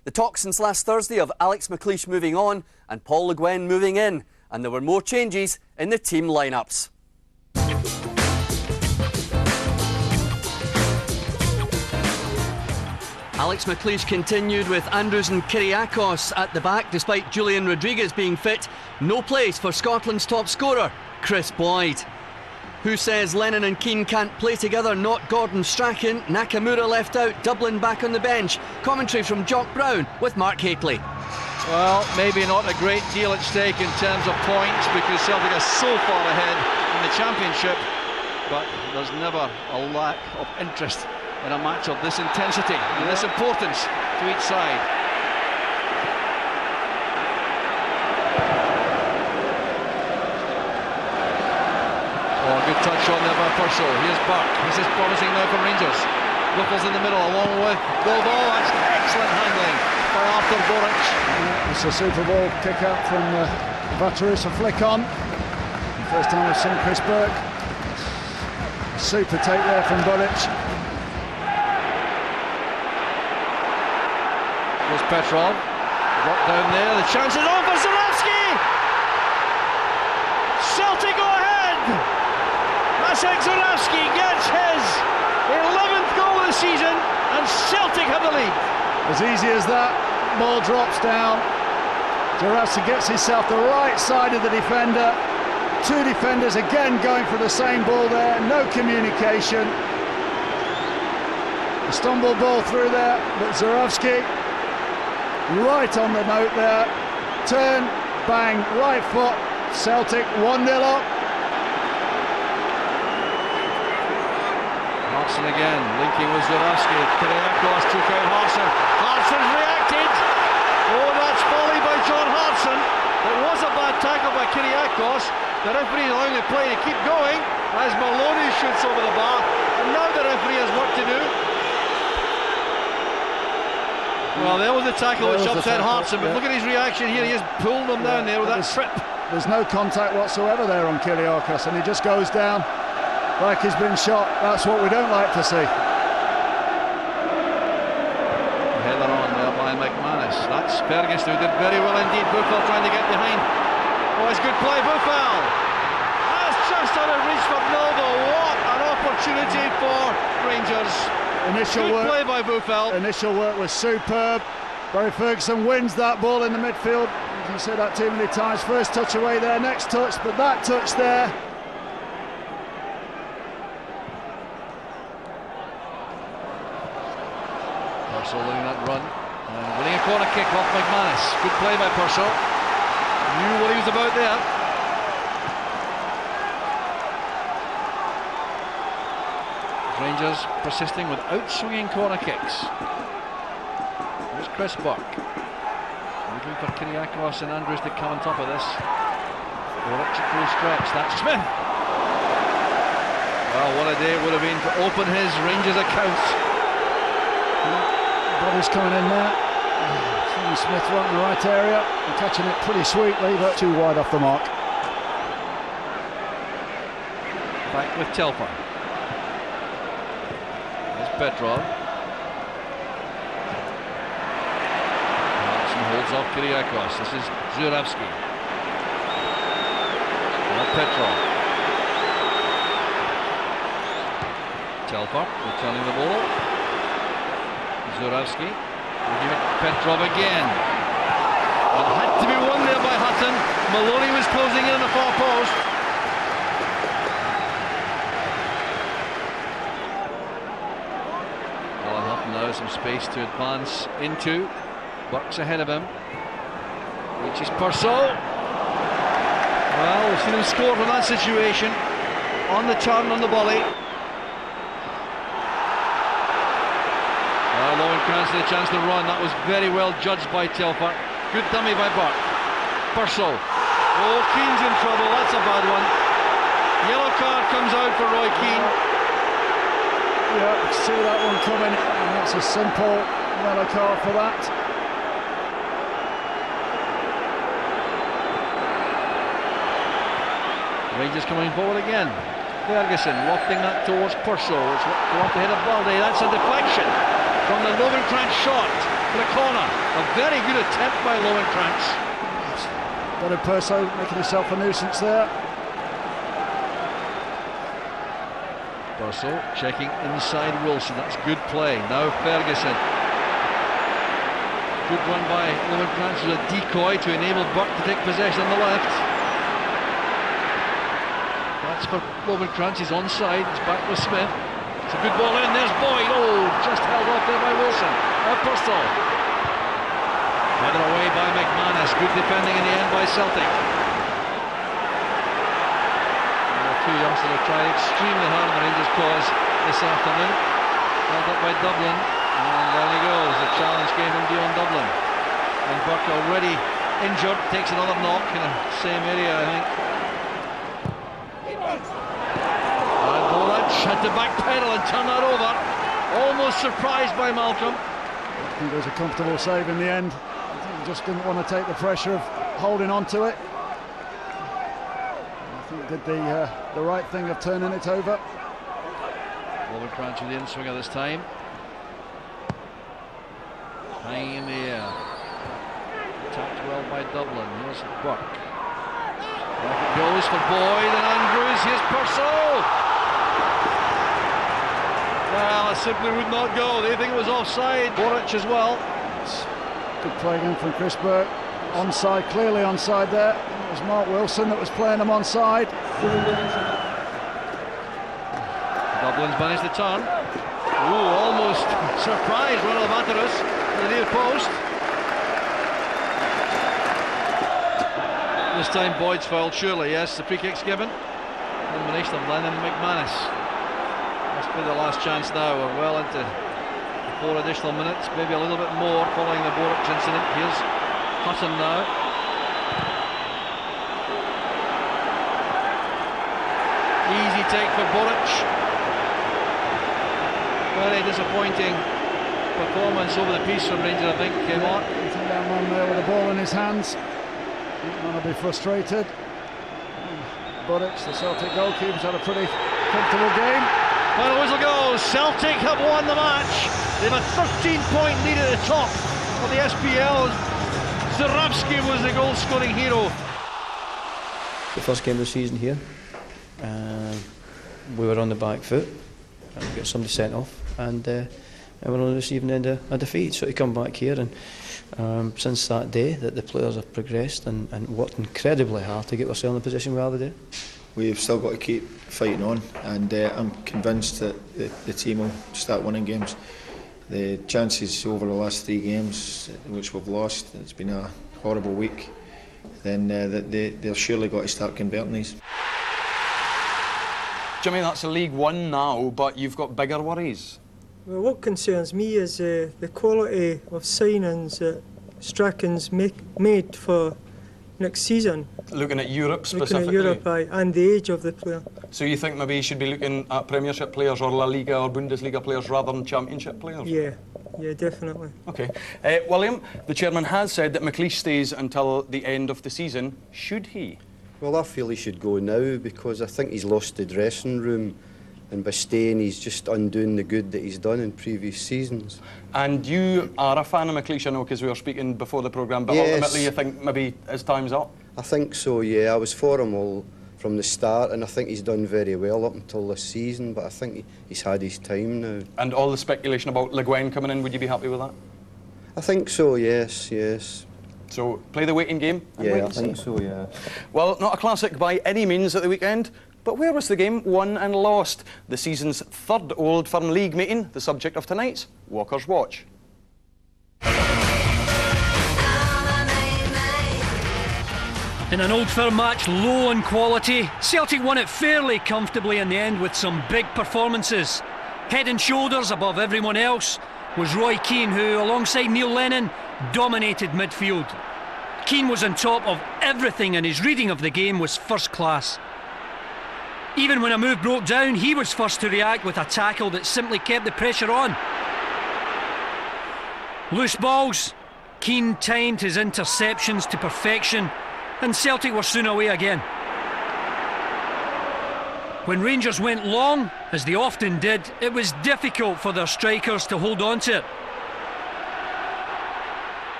The talk since last Thursday of Alex McLeish moving on and Paul Le Guen moving in, and there were more changes in the team lineups. Alex McLeish continued with Andrews and Kyriakos at the back despite Julian Rodriguez being fit. No place for Scotland's top scorer, Chris Boyd. Who says Lennon and Keane can't play together? Not Gordon Strachan. Nakamura left out, Dublin back on the bench. Commentary from Jock Brown with Mark Hakeley. Well, maybe not a great deal at stake in terms of points because Celtic are so far ahead in the championship, but there's never a lack of interest in a match of this intensity and this importance to each side. Oh, good touch on there by Purcell. Here's Burke. This is promising now for Rangers. Ripples in the middle along with Bilbao. That's excellent handling by Arthur Boric. It's a Super Bowl kick out from Vateris, a flick on. First time I've seen Chris Burke. Super take there from Boric. There's Petrov. Drop down there. The chance is on for Zurawski. Celtic go ahead. Jacek Zurawski gets his 11th goal of the season and Celtic have the lead. As easy as that, ball drops down. Zurawski gets himself the right side of the defender. Two defenders again going for the same ball there, no communication. A stumble ball through there, but Zurawski right on the note there. Turn, bang, right foot, Celtic 1-0 up. Hartson again, linking with Zurawski. Kyriakos took out Hartson. Hartson's reacted. Oh, that's volley by John Hartson. It was a bad tackle by Kyriakos. The referee allowing the play to keep going as Maloney shoots over the bar. And now the referee has work to do. Well, there was the tackle which upset Hartson, but look at his reaction here. He has pulled him down there with that trip. There's no contact whatsoever there on Kyriakos, and he just goes down like he's been shot. That's what we don't like to see. Header on there by McManus. That's Fergus who did very well indeed. Buffel trying to get behind. Oh, it's good play, Buffel. That's just out of reach for Novo. What an opportunity for Rangers. Good play by Buffel. Initial work was superb. Barry Ferguson wins that ball in the midfield. You can say that too many times. First touch away there, next touch, but that touch there. Purcell winning that run and winning a corner kick off McManus. Good play by Purcell. Knew what he was about there. Rangers persisting with out-swinging corner kicks. Here's Chris Burke. Looking for Kyriakos and Andrews to come on top of this. Boric at full stretch. That's Smith. Well, what a day it would have been to open his Rangers accounts. Body's coming in there. Smith right in the right area and catching it pretty sweetly, but too wide off the mark. Back with Telfer. There's Petrov. Hartson holds off Kyriakos. This is Zurawski. Now Petrov. Telfer returning the ball. Zurawski. We'll give it Petrov again. It had to be won there by Hutton. Maloney was closing in on the far post. Alan Hutton now some space to advance into. Burke's ahead of him. Reaches Purcell. Well, we've seen him score from that situation. On the turn, on the volley. Lowen cancelled the chance to run. That was very well judged by Telfer. Good dummy by Burke. Purcell. Oh, Keane's in trouble. That's a bad one. Yellow card comes out for Roy Keane. Yeah, see that one coming. And that's a simple yellow card for that. Rangers coming forward again. Ferguson lofting that towards Purcell. It's go off the head of Balde. That's a deflection from the Lovenkrantz shot. for a corner. A very good attempt by Lowenkrantz. Got Perso making himself a nuisance there. Perso checking inside Wilson. That's good play. Now Ferguson. Good run by Lowenkrantz as a decoy to enable Burke to take possession on the left. That's for Lowenkrantz. He's onside. He's back with Smith. It's a good ball in. There's Boyd. Oh, just held off there by Wilson. Purcell. Headed away by McManus. Good defending in the end by Celtic. The two youngsters have tried extremely hard on the Rangers' cause this afternoon. Held up by Dublin. And down he goes. The challenge came from Dion Dublin. And Burke, already injured, takes another knock in the same area, I think. And Bolac had to backpedal and turn that over. Almost surprised by Malcolm. I think it was a comfortable save in the end. I think he just didn't want to take the pressure of holding on to it. I think he did the right thing of turning it over. Lowenkrantz with the in-swinger this time. High in the air. Tapped well by Dublin. Here's Burke. Back it goes for Boyd and Andrews. Here's Purcell. Well, it simply would not go. They think it was offside. Boric as well. Good play again from Chris Burke. Onside, clearly onside there. It was Mark Wilson that was playing him onside. Dublin's managed to turn. Ooh, almost surprised Ronald Matarus at the near post. This time Boyd's fouled, surely, yes. The free kick's given. Elimination of Lennon and McManus. Must be the last chance now. We're well into 4 additional minutes, maybe a little bit more following the Boric incident. Here's Hutton now. Easy take for Boric. Very disappointing performance over the piece from Rangers, I think, came on. That man there with the ball in his hands. That man will be frustrated. Boric, the Celtic goalkeeper's had a pretty comfortable game. Final whistle goes. Celtic have won the match. They have a 13-point lead at the top of the SPL. Zarabski was the goal-scoring hero. The first game of the season here, we were on the back foot. We got somebody sent off, and we're on the receiving end of a defeat. So to come back here, and since that day, that the players have progressed and worked incredibly hard to get ourselves in the position we are today. We've still got to keep fighting on, and I'm convinced that the team will start winning games. The chances over the last 3 games, which we've lost, it's been a horrible week, then they've surely got to start converting these. Jimmy, that's a League One now, but you've got bigger worries. Well, what concerns me is the quality of signings that Strachan's made for next season. Looking at Europe specifically? Looking at Europe, and the age of the player. So you think maybe you should be looking at Premiership players or La Liga or Bundesliga players rather than Championship players? Yeah, definitely. OK. William, the chairman has said that McLeish stays until the end of the season. Should he? Well, I feel he should go now because I think he's lost the dressing room, and by staying he's just undoing the good that he's done in previous seasons. And you are a fan of McLeish, I know, because we were speaking before the programme, but yes, ultimately you think maybe his time's up? I think so, yeah. I was for him all from the start, and I think he's done very well up until this season, but I think he's had his time now. And all the speculation about Le Guen coming in, would you be happy with that? I think so, yes. So, play the waiting game? Yeah, I think so, yeah. Well, not a classic by any means at the weekend, but where was the game won and lost? The season's 3rd Old Firm League meeting, the subject of tonight's Walker's Watch. In an Old Firm match low in quality, Celtic won it fairly comfortably in the end with some big performances. Head and shoulders above everyone else was Roy Keane, who, alongside Neil Lennon, dominated midfield. Keane was on top of everything, and his reading of the game was first class. Even when a move broke down, he was first to react with a tackle that simply kept the pressure on. Loose balls, Keane timed his interceptions to perfection, and Celtic were soon away again. When Rangers went long, as they often did, it was difficult for their strikers to hold on to it.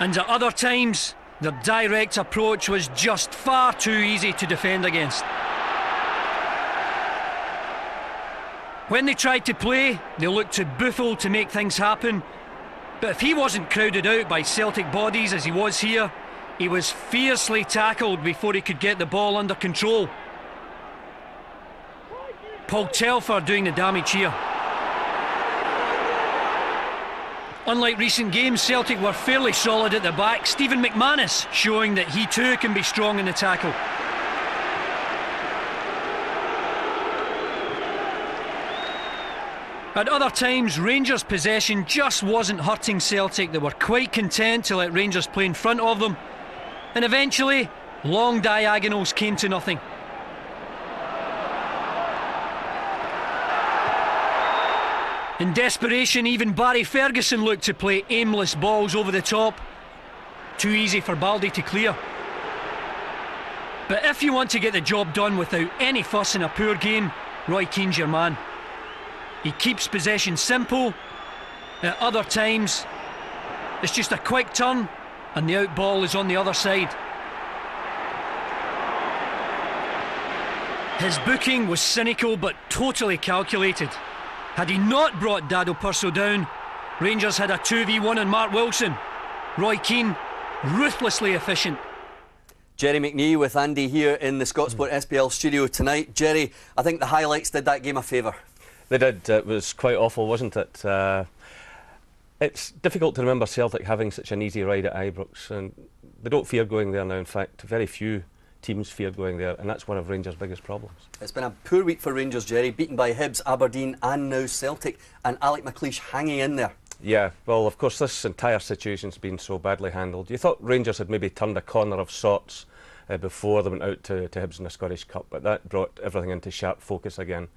And at other times, their direct approach was just far too easy to defend against. When they tried to play, they looked to Buffel to make things happen. But if he wasn't crowded out by Celtic bodies as he was here, he was fiercely tackled before he could get the ball under control. Paul Telfer doing the damage here. Unlike recent games, Celtic were fairly solid at the back. Stephen McManus showing that he too can be strong in the tackle. At other times, Rangers' possession just wasn't hurting Celtic. They were quite content to let Rangers play in front of them. And eventually, long diagonals came to nothing. In desperation, even Barry Ferguson looked to play aimless balls over the top. Too easy for Baldy to clear. But if you want to get the job done without any fuss in a poor game, Roy Keane's your man. He keeps possession simple. At other times, it's just a quick turn and the out ball is on the other side. His booking was cynical but totally calculated. Had he not brought Dado Purso down, Rangers had a 2v1 on Mark Wilson. Roy Keane, ruthlessly efficient. Jerry McNee with Andy here in the Scotsport SPL studio tonight. Jerry, I think the highlights did that game a favour. They did. It was quite awful, wasn't it? It's difficult to remember Celtic having such an easy ride at Ibrox, and they don't fear going there now. In fact, very few teams fear going there, and that's one of Rangers' biggest problems. It's been a poor week for Rangers, Jerry, beaten by Hibs, Aberdeen and now Celtic, and Alec McLeish hanging in there. Yeah, well, of course, this entire situation's been so badly handled. You thought Rangers had maybe turned a corner of sorts before they went out to Hibs in the Scottish Cup, but that brought everything into sharp focus again.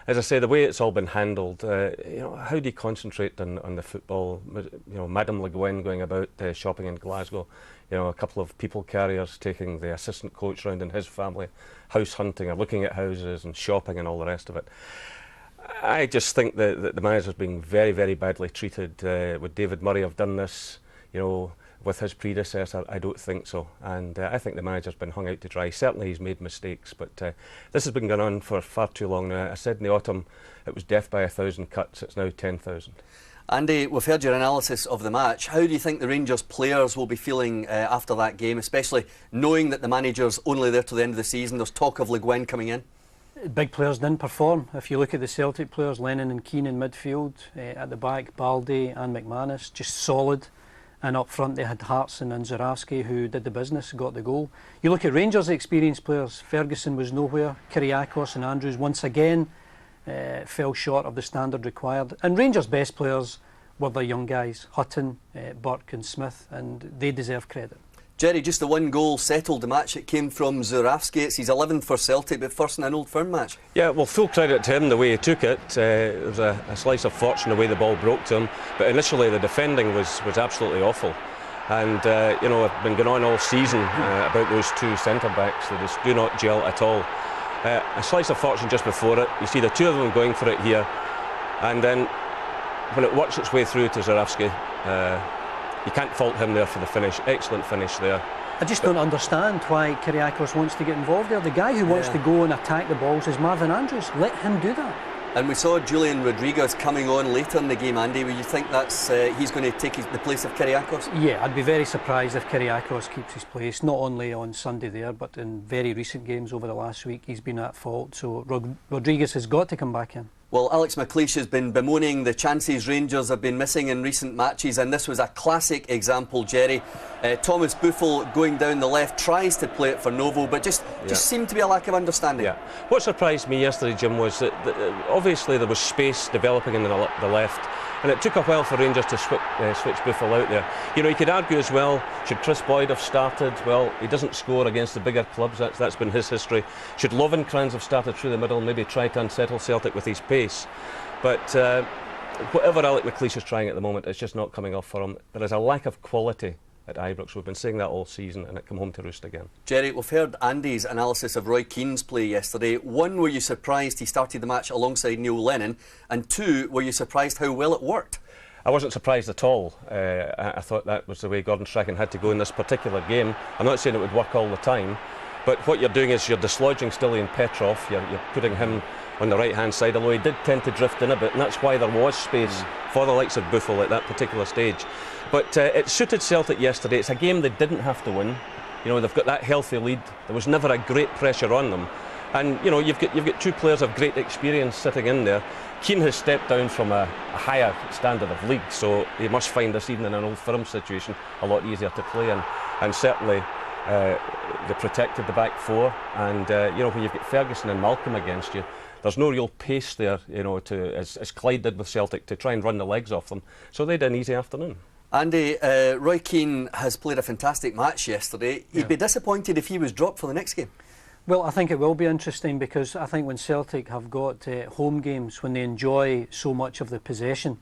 As I say, the way it's all been handled, how do you concentrate on the football? Madame Le Guen going about shopping in Glasgow, a couple of people carriers taking the assistant coach round in his family, house hunting or looking at houses and shopping and all the rest of it. I just think that the manager's being very, very badly treated. Would David Murray have done this, with his predecessor? I don't think so. And I think the manager's been hung out to dry. Certainly he's made mistakes, but this has been going on for far too long now. I said in the autumn it was death by 1,000 cuts. It's now 10,000. Andy, we've heard your analysis of the match. How do you think the Rangers players will be feeling after that game, especially knowing that the manager's only there till the end of the season? There's talk of Le Guen coming in. Big players didn't perform. If you look at the Celtic players, Lennon and Keane in midfield, at the back, Baldy and McManus, just solid. And up front they had Hartson and Zurawski, who did the business, got the goal. You look at Rangers' experienced players, Ferguson was nowhere, Kyriakos and Andrews once again fell short of the standard required. And Rangers' best players were the young guys, Hutton, Burke and Smith, and they deserve credit. Jerry, just the one goal settled the match. It came from Zurawski. It's his 11th for Celtic, but first in an Old Firm match. Yeah, well, full credit to him the way he took it. It was a slice of fortune the way the ball broke to him. But initially the defending was absolutely awful. And, I've been going on all season about those two centre-backs. They just do not gel at all. A slice of fortune just before it. You see the two of them going for it here. And then when it works its way through to Zurawski, you can't fault him there for the finish. Excellent finish there. I just don't understand why Kyriakos wants to get involved there. The guy who wants to go and attack the balls is Marvin Andrews. Let him do that. And we saw Julian Rodriguez coming on later in the game, Andy. Would you think that's he's going to take the place of Kyriakos? Yeah, I'd be very surprised if Kyriakos keeps his place, not only on Sunday there, but in very recent games over the last week he's been at fault. So Rodriguez has got to come back in. Well, Alex McLeish has been bemoaning the chances Rangers have been missing in recent matches, and this was a classic example, Jerry. Thomas Buffel going down the left tries to play it for Novo, but just seemed to be a lack of understanding. Yeah. What surprised me yesterday, Jim, was that obviously there was space developing in the left, and it took a while for Rangers to switch Buffel out there. You could argue as well, should Chris Boyd have started? Well, he doesn't score against the bigger clubs, that's been his history. Should Lovenkrands have started through the middle, maybe try to unsettle Celtic with his pace? But whatever Alec McLeish is trying at the moment, it's just not coming off for him. There is a lack of quality at Ibrox. We've been saying that all season, and it come home to roost again. Jerry, we've heard Andy's analysis of Roy Keane's play yesterday. One, were you surprised he started the match alongside Neil Lennon? And two, were you surprised how well it worked? I wasn't surprised at all. I thought that was the way Gordon Strachan had to go in this particular game. I'm not saying it would work all the time, but what you're doing is you're dislodging Stilian Petrov, you're putting him on the right-hand side, although he did tend to drift in a bit, and that's why there was space for the likes of Buffel at that particular stage. But it suited Celtic yesterday. It's a game they didn't have to win. You know, they've got that healthy lead. There was never a great pressure on them. And, you know, you've got two players of great experience sitting in there. Keane has stepped down from a higher standard of league, so he must find this evening in an Old Firm situation a lot easier to play in. And certainly they protected the back four. And, you know, when you've got Ferguson and Malcolm against you, there's no real pace there, you know, as Clyde did with Celtic, to try and run the legs off them. So they had an easy afternoon. Andy, Roy Keane has played a fantastic match yesterday. He'd be disappointed if he was dropped for the next game. Well, I think it will be interesting, because I think when Celtic have got home games, when they enjoy so much of the possession,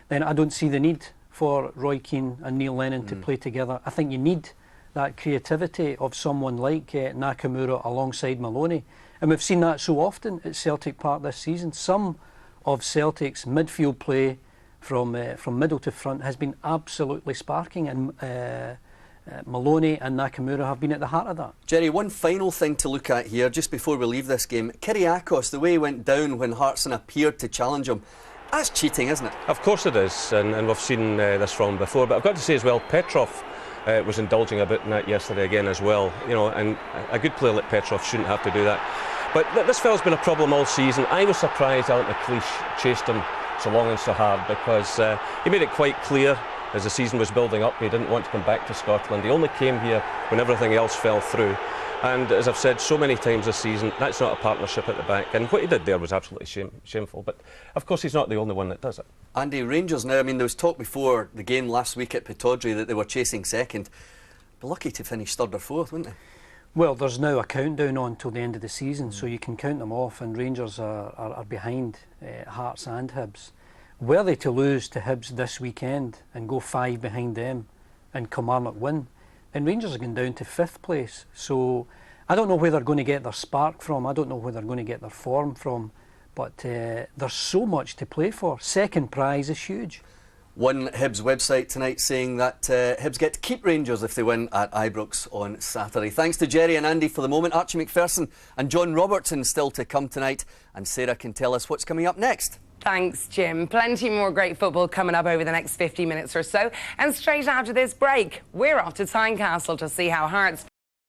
then I don't see the need for Roy Keane and Neil Lennon to play together. I think you need that creativity of someone like Nakamura alongside Maloney. And we've seen that so often at Celtic Park this season. Some of Celtic's midfield play from middle to front has been absolutely sparking, and Maloney and Nakamura have been at the heart of that. Jerry, one final thing to look at here just before we leave this game. Kyriakos, the way he went down when Hartson appeared to challenge him, that's cheating, isn't it? Of course it is, and we've seen this from before. But I've got to say as well, Petrov was indulging a bit in that yesterday again as well. You know, and a good player like Petrov shouldn't have to do that. But this fellow's been a problem all season. I was surprised Alan McLeish chased him so long and so hard, because he made it quite clear as the season was building up he didn't want to come back to Scotland. He only came here when everything else fell through. And as I've said so many times this season, that's not a partnership at the back. And what he did there was absolutely shameful. But of course he's not the only one that does it. Andy, Rangers now, I mean, there was talk before the game last week at Pittodrie that they were chasing second. Be lucky to finish third or fourth, wouldn't they? Well, there's now a countdown on till the end of the season, so you can count them off, and Rangers are behind Hearts and Hibs. Were they to lose to Hibs this weekend and go 5 behind them and Kilmarnock win, then Rangers are going down to 5th place. So I don't know where they're going to get their spark from, I don't know where they're going to get their form from, but there's so much to play for. Second prize is huge. One Hibs website tonight saying that Hibs get to keep Rangers if they win at Ibrox on Saturday. Thanks to Jerry and Andy for the moment. Archie McPherson and John Robertson still to come tonight, and Sarah can tell us what's coming up next. Thanks, Jim. Plenty more great football coming up over the next 50 minutes or so. And straight after this break, we're off to Tynecastle to see how Hearts